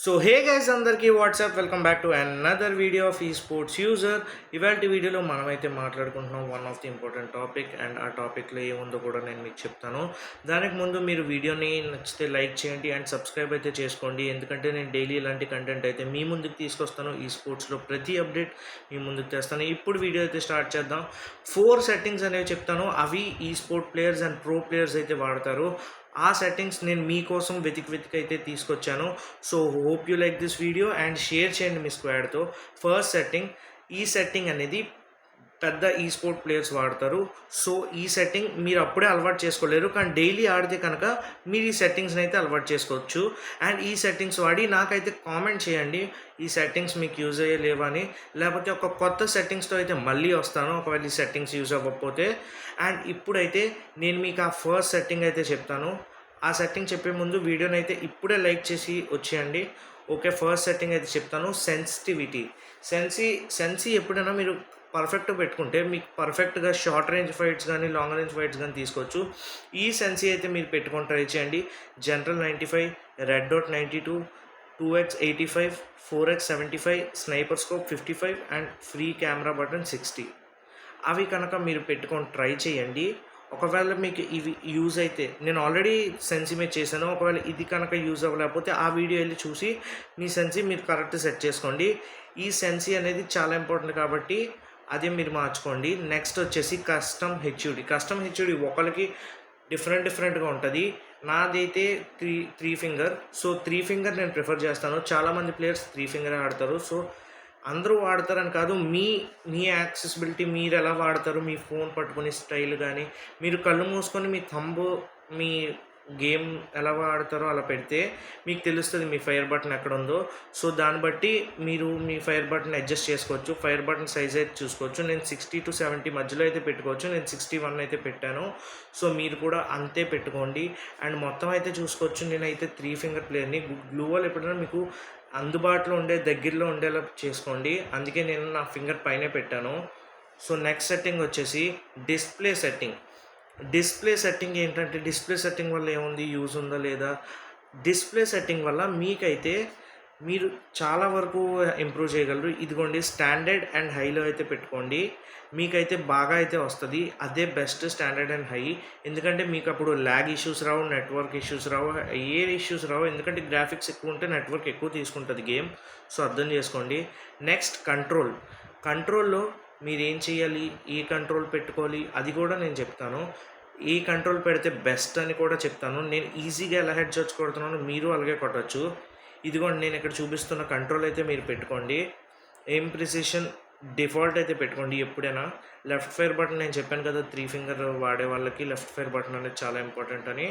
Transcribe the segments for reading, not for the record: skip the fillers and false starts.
So hey guys అందరికీ WhatsApp welcome back to another video of ఈ sports user. ఇవాళ వీడియోలో మనమైతే మాట్లాడుకుంటున్నాం one of the important topic, and ఆ టాపిక్లో ఏముందో కూడా నేను మీకు చెప్తాను. దానికి ముందు మీరు వీడియోని నచ్చితే లైక్ చేయండి అండ్ సబ్స్క్రైబ్ అయితే చేసుకోండి, ఎందుకంటే నేను డైలీ ఇలాంటి కంటెంట్ అయితే మీ ముందుకు తీసుకొస్తాను. ఈ స్పోర్ట్స్లో ప్రతి అప్డేట్ మీ ముందుకు తెస్తాను. ఇప్పుడు వీడియో అయితే స్టార్ట్ చేద్దాం. 4 సెట్టింగ్స్ అనేవి చెప్తాను, అవి ఈ sport players and pro players అయితే వాడతారు. ఆ సెట్టింగ్స్ నేను మీకోసం వెతికి అయితే తీసుకొచ్చాను. So hope you like this video and share చేయండి మీ స్క్వాడ్తో. ఫస్ట్ సెట్టింగ్, ఈ సెట్టింగ్ అనేది పెద్ద ఈ స్పోర్ట్ ప్లేయర్స్ వాడతారు. సో ఈ సెట్టింగ్ మీరు అప్పుడే అలవాటు చేసుకోలేరు, కానీ డైలీ ఆడితే కనుక మీరు ఈ సెట్టింగ్స్ని అయితే అలవాటు చేసుకోవచ్చు. అండ్ ఈ సెట్టింగ్స్ వాడి నాకైతే కామెంట్ చేయండి ఈ సెట్టింగ్స్ మీకు యూజ్ అయ్యే లేవా అని, లేకపోతే ఒక కొత్త సెట్టింగ్స్తో అయితే మళ్ళీ వస్తాను ఒకవేళ ఈ సెట్టింగ్స్ యూజ్ అవ్వకపోతే. అండ్ ఇప్పుడైతే నేను మీకు ఆ ఫస్ట్ సెట్టింగ్ అయితే చెప్తాను. ఆ సెట్టింగ్ చెప్పే ముందు వీడియోని అయితే ఇప్పుడే లైక్ చేసి వచ్చేయండి. ఓకే, ఫస్ట్ సెట్టింగ్ అయితే చెప్తాను, సెన్సిటివిటీ. సెన్సీ ఎప్పుడైనా మీరు పర్ఫెక్ట్గా పెట్టుకుంటే మీకు పర్ఫెక్ట్గా షార్ట్ రేంజ్ ఫైట్స్ కానీ లాంగ్ రేంజ్ ఫైట్స్ కానీ తీసుకోవచ్చు. ఈ సెన్సీ అయితే మీరు పెట్టుకొని ట్రై చేయండి. General 95, red dot 92, 2x 85, 4x 75, sniper scope 55 and free camera button 60. అవి కనుక మీరు పెట్టుకొని ట్రై చేయండి. ఒకవేళ మీకు ఇవి యూజ్ అయితే, నేను ఆల్రెడీ సెన్సీ మీద చేశాను, ఒకవేళ ఇది కనుక యూజ్ అవ్వలేకపోతే ఆ వీడియో వెళ్ళి చూసి మీ సెన్సీ మీరు కరెక్ట్ సెట్ చేసుకోండి. ఈ సెన్సీ అనేది చాలా ఇంపార్టెంట్ కాబట్టి అదే మీరు మార్చుకోండి. నెక్స్ట్ వచ్చేసి కస్టమ్ హెచ్యూడి ఒకరికి డిఫరెంట్గా ఉంటుంది. నాదైతే త్రీ ఫింగర్. సో 3 ఫింగర్ నేను ప్రిఫర్ చేస్తాను. చాలామంది ప్లేయర్స్ 3 ఫింగర్ ఆడతారు. సో అందరూ వాడతారని కాదు, మీ యాక్సెసిబిలిటీ, మీరు ఎలా వాడతారు, మీ ఫోన్ పట్టుకునే స్టైల్ కానీ, మీరు కళ్ళు మూసుకొని మీ థంబ్ మీ గేమ్ ఎలా వాడతారో అలా పెడితే మీకు తెలుస్తుంది మీ ఫైర్ బటన్ ఎక్కడ ఉందో. సో దాన్ని బట్టి మీరు మీ ఫైర్ బటన్ అడ్జస్ట్ చేసుకోవచ్చు. ఫైర్ బటన్ సైజ్ అయితే చూసుకోవచ్చు. నేను 60 to 70 మధ్యలో అయితే పెట్టుకోవచ్చు. నేను 61 అయితే పెట్టాను. సో మీరు కూడా అంతే పెట్టుకోండి. అండ్ మొత్తం అయితే చూసుకోవచ్చు. నేనైతే 3 ఫింగర్ ప్లేయర్ని. గ్లూ వాల్ ఎప్పుడైనా మీకు అందుబాటులో ఉండే దగ్గరలో ఉండేలా చేసుకోండి, అందుకే నేను నా ఫింగర్ పైనే పెట్టాను. సో నెక్స్ట్ సెట్టింగ్ వచ్చేసి డిస్ప్లే సెట్టింగ్ ఏంటంటే, డిస్ప్లే సెట్టింగ్ వల్ల ఏముంది, యూజ్ ఉందా లేదా? డిస్ప్లే సెట్టింగ్ వల్ల మీకైతే మీరు చాలా వరకు ఇంప్రూవ్ చేయగలరు. ఇదిగోండి, స్టాండర్డ్ అండ్ హైలో అయితే పెట్టుకోండి, మీకైతే బాగా అయితే వస్తుంది. అదే బెస్ట్, స్టాండర్డ్ అండ్ హై. ఎందుకంటే మీకు అప్పుడు ల్యాగ్ ఇష్యూస్ రావు, నెట్వర్క్ ఇష్యూస్ రావు, ఏ ఇష్యూస్ రావు. ఎందుకంటే గ్రాఫిక్స్ ఎక్కువ ఉంటే నెట్వర్క్ ఎక్కువ తీసుకుంటుంది గేమ్. సో అర్థం చేసుకోండి. నెక్స్ట్ కంట్రోల్లో మీరు ఏం చేయాలి, ఏ కంట్రోల్ పెట్టుకోవాలి అది కూడా నేను చెప్తాను. ఏ కంట్రోల్ పెడితే బెస్ట్ అని కూడా చెప్తాను. నేను ఈజీగా ఎలా హెడ్ షాట్స్ కొడుతున్నాను మీరు అలాగే కొట్టచ్చు. ఇదిగోండి, నేను ఇక్కడ చూపిస్తున్న కంట్రోల్ అయితే మీరు పెట్టుకోండి. ఎయిమ్ ప్రిసిషన్ డిఫాల్ట్ అయితే పెట్టుకోండి ఎప్పుడైనా. లెఫ్ట్ ఫైర్ బటన్ నేను చెప్పాను కదా, 3 ఫింగర్ వాడే వాళ్ళకి లెఫ్ట్ ఫైర్ బటన్ అనేది చాలా ఇంపార్టెంట్ అని.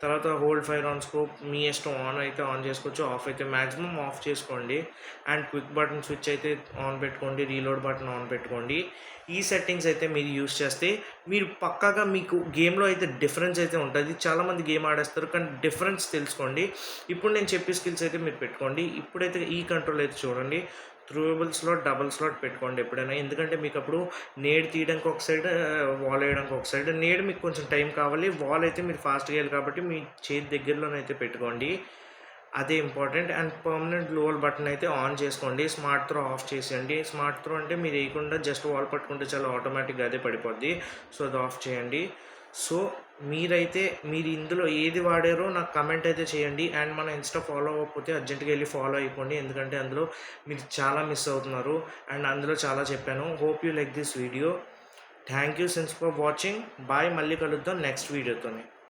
తర్వాత హోల్డ్ ఫైర్ ఆన్ స్కోప్ మీ ఇష్టం, ఆన్ అయితే ఆన్ చేసుకోవచ్చు, ఆఫ్ అయితే మ్యాక్సిమం ఆఫ్ చేసుకోండి. అండ్ క్విక్ బటన్ స్విచ్ అయితే ఆన్ పెట్టుకోండి, రీలోడ్ బటన్ ఆన్ పెట్టుకోండి. ఈ సెట్టింగ్స్ అయితే మీరు యూస్ చేస్తే మీరు పక్కాగా మీకు గేమ్లో అయితే డిఫరెన్స్ అయితే ఉంటుంది. చాలామంది గేమ్ ఆడేస్తారు, కానీ డిఫరెన్స్ తెలుసుకోండి. ఇప్పుడు నేను చెప్పే స్కిల్స్ అయితే మీరు పెట్టుకోండి. ఇప్పుడైతే ఈ కంట్రోల్ అయితే చూడండి, త్రూయబుల్ స్లాట్, డబుల్ స్లాట్ పెట్టుకోండి ఎప్పుడైనా. ఎందుకంటే మీకు అప్పుడు నేడ్ తీయడానికి ఒక సైడ్, వాల్ వేయడానికి ఒక సైడ్. నేడ్ మీకు కొంచెం టైం కావాలి, వాల్ అయితే మీరు ఫాస్ట్గా వేయాలి కాబట్టి మీ చేతి దగ్గరలోనైతే పెట్టుకోండి, అదే ఇంపార్టెంట్. అండ్ పర్మనెంట్ లోవల్ బటన్ అయితే ఆన్ చేసుకోండి. స్మార్ట్ త్రో ఆఫ్ చేసేయండి. స్మార్ట్ త్రో అంటే మీరు వేయకుండా జస్ట్ వాల్ పట్టుకుంటే చాలా ఆటోమేటిక్గా అదే పడిపోద్ది. సో అది ఆఫ్ చేయండి. సో మీరు ఇందులో ఏది వాడారో నాకు కమెంట్ అయితే చేయండి. అండ్ మన ఇన్స్టా ఫాలో అవ్వకపోతే అర్జెంట్గా వెళ్ళి ఫాలో అయిపోండి, ఎందుకంటే అందులో మీరు చాలా మిస్ అవుతున్నారు. అండ్ అందులో చాలా చెప్పాను. Hope you like this video. Thank you since for watching. Bye, మళ్ళీ కలుద్దాం నెక్స్ట్ వీడియోతోనే.